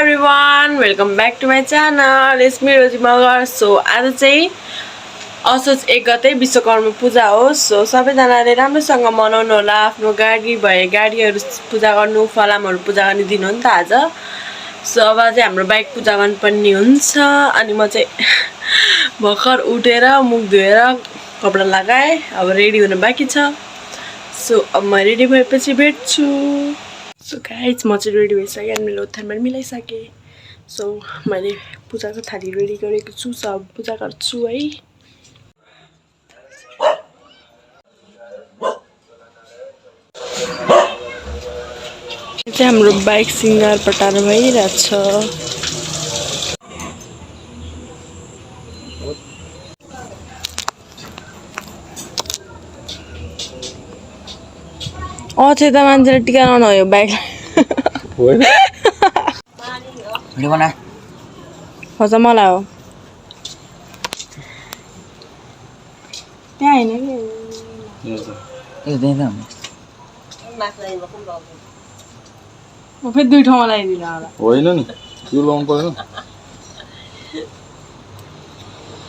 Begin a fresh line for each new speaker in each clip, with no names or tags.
everyone, welcome back to my channel. It's me Roji Magar. So आज चाहिँ असोज 1 गते विश्वकर्मा पूजा हो. सो सबैजनाले राम्रोसँग मनाउनु होला. आफ्नो गाडीहरु पूजा गर्नु, फलामहरु पूजा गर्ने दिन हो नि त आज. सो अब चाहिँ हाम्रो बाइक पूजा गर्नुपर्ने हुन्छ. अनि म चाहिँ भर्खर उठेर मुख धोएर कपडा लगाए. अब रेडी हुन बाँकी छ. सो अब म रेडी भएपछि भेट्छु. सो गाइज म चाहिँ रेडी भइसकेँ अनि मेरो ओथ्रान पनि मिलाइसकेँ. सो मैले पूजाको थाली रेडी गरेको छु. सब पूजा गर्छु है. यो चाहिँ हाम्रो बाइक सिँगार पटार भइरहेछ. चाहिँ त मान्छेले टिका लाउनु हो यो बाइक. होइन हजुर मलाई हो त्यहाँ होइन कि फेरि दुई ठाउँमा लगाइदिनु होला.
होइन नि यो लाउनु पर्दैन.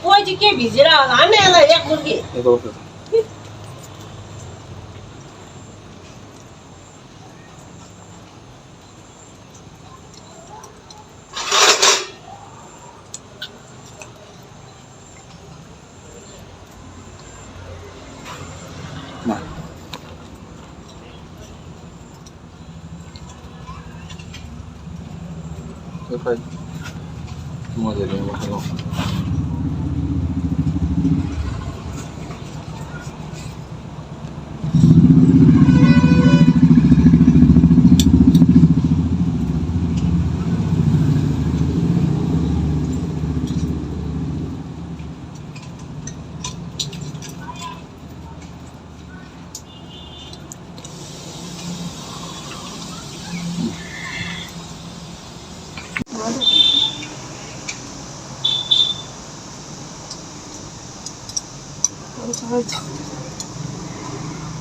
ओइ चाहिँ के भिजेर होला हैन यसलाई एक मुर्गी.
मजाले मसाला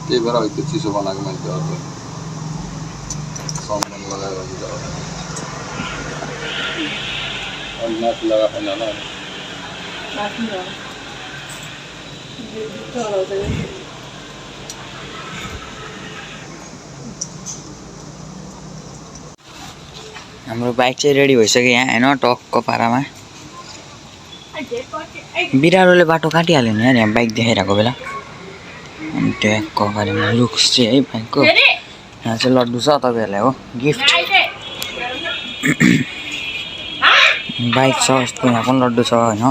त्यही भएर त्यो चिसो बनाएको मान्छे अर्को सम्मान लगाएर अनि माथि लगाएको छैन होला.
हाम्रो बाइक चाहिँ रेडी भइसक्यो यहाँ हैन टक्क पारामा. बिरालोले बाटो काटिहाल्यो नि यार यहाँ बाइक देखाइरहेको बेला. अनि ट्याकको अगाडिमा लुक्स चाहिँ है बाइकको. यहाँ चाहिँ लड्डु छ तपाईँहरूलाई हो गिफ्ट. बाइक छ यस्तो यहाँ पनि लड्डु छ होइन.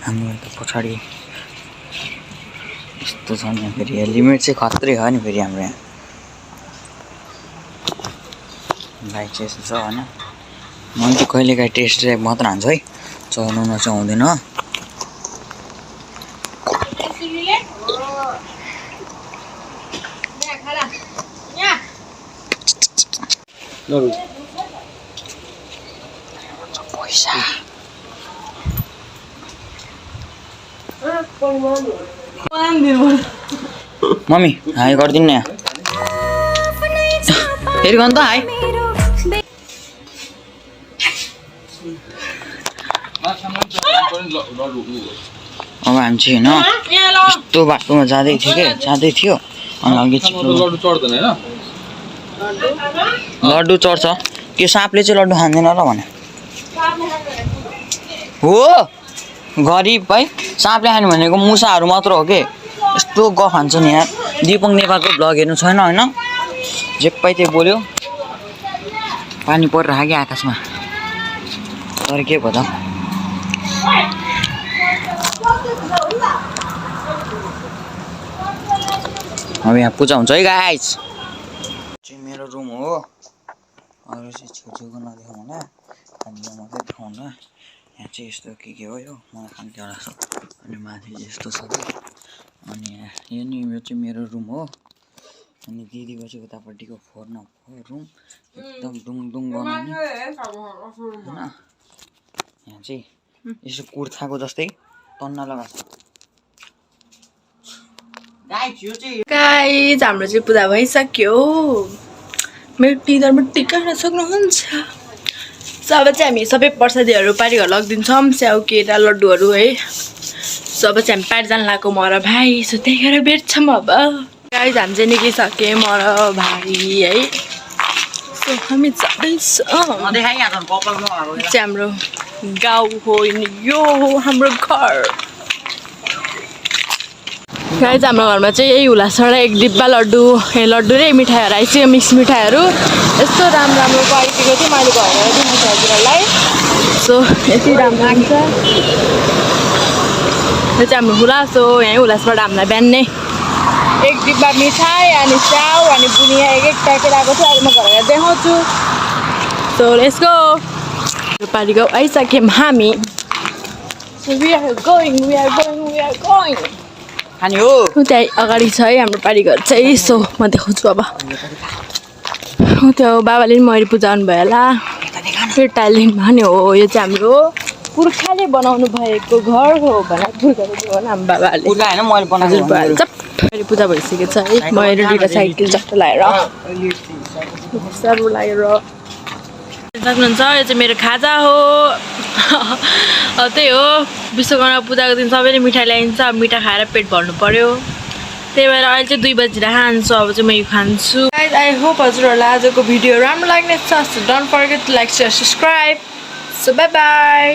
हाम्रो त पछाडि यस्तो छ नि फेरि लिमिट चाहिँ खत्रै हो नि फेरि हाम्रो यहाँ. बाइक चाहिँ यस्तो छ होइन. म चाहिँ कहिलेकाहीँ टेस्ट ड्राइभ मात्र हान्छु है. चलाउन चाहिँ आउँदैन. पैसा मम्मी हाई गरिदिनु न यहाँ फेरि गर्नु त हाई. अब हामी चाहिँ होइन यस्तो बाटोमा जाँदै थियो अनि अघि लड्डु चढ्छ. त्यो साँपले चाहिँ लड्डु खाँदैन र भने हो. गरिब है साँपले खाने भनेको मुसाहरू मात्र हो कि यस्तो ग खान्छ नि यहाँ. दिपक नेपालको भ्लग हेर्नु छैन होइन. जेप्पै त्यो बोल्यो पानी परिरहेको कि आकाशमा. तर के भयो त अब यहाँ पूजा हुन्छ है गाइस. चाहिँ मेरो रुम हो. अरू चाहिँ छेउछेउको नदेखाउँ होला. खाना मात्रै देखाउँ होला. यहाँ चाहिँ यस्तो के हो यो मलाई खान्थ्यो होला. अनि माथि यस्तो छ. अनि यो नि यो चाहिँ मेरो रुम हो. अनि दिदीको चाहिँ उतापट्टिको 4 नम्बर रुम एकदम डुङ बनाउने होइन. यहाँ चाहिँ यसो कुर्ताको जस्तै तन्ना लगाएको छ. गाइज हाम्रो चाहिँ पूजा भइसक्यो.
मिट्टी दरमिट्टी गर्न सक्नुहुन्छ सब चाहिँ हामी सबै प्रसादीहरू पारिघर लगिदिन्छौँ स्याउ केरा लड्डुहरू है सब चाहिँ हामी पारि जान लागेको म र भाइ सो त्यही गएर भेट्छौँ अब गाइज हामी चाहिँ निस्किसकेँ म र भाइ है सो हामी जाँदैछौँ चाहिँ हाम्रो गाउँ हो यो हो हाम्रो घर गाइज हाम्रो घरमा चाहिँ यही हुलासबाट एक डिब्बा लड्डु लड्डु र मिठाईहरू आइसक्यो मिक्स मिठाईहरू यस्तो राम्रो राम्रो क्वालिटीको थियो मैले घरमा दिन्छु हजुरहरूलाई सो यति राम्रो हुन्छ यो चाहिँ हाम्रो हुलास हो यहीँ हुलासबाट हामीलाई बिहान नै एक डिब्बा मिठाई अनि स्याउ अनि बुनिया एक प्याकेट आएको थियो अहिले म घर देखाउँछु सो लेट्स गो पारी गाउँ आइसक्यौँ हामी सो वी आर गोइङ
खाने हो
त्यही अगाडि छ है हाम्रो पारिघर चाहिँ सो म देखाउँछु अब त्यो बाबाले पनि मैले पूजा आउनुभयो होला यो टाइलिनमा नि हो यो चाहिँ हाम्रो पुर्खाले बनाउनु भएको घर हो भनेर पूजा गर्नु हाम्रो बाबाले
पूजा हैन मैले बनाएको
अहिले पूजा भइसकेको छ है मैले दुईवटा साइकल जस्तो लगाएर सक्नुहुन्छ यो चाहिँ मेरो खाजा हो त्यही हो विश्वकर्मा पूजाको दिन सबैले मिठाई ल्याइन्छ अब मिठा खाएर पेट भर्नु पर्यो त्यही भएर अहिले चाहिँ 2 बजी खान्छु अब चाहिँ म यो खान्छु गाइज आई होप हजुरहरूलाई आजको भिडियो राम्रो लाग्ने छ so don't forget to like share subscribe so bye by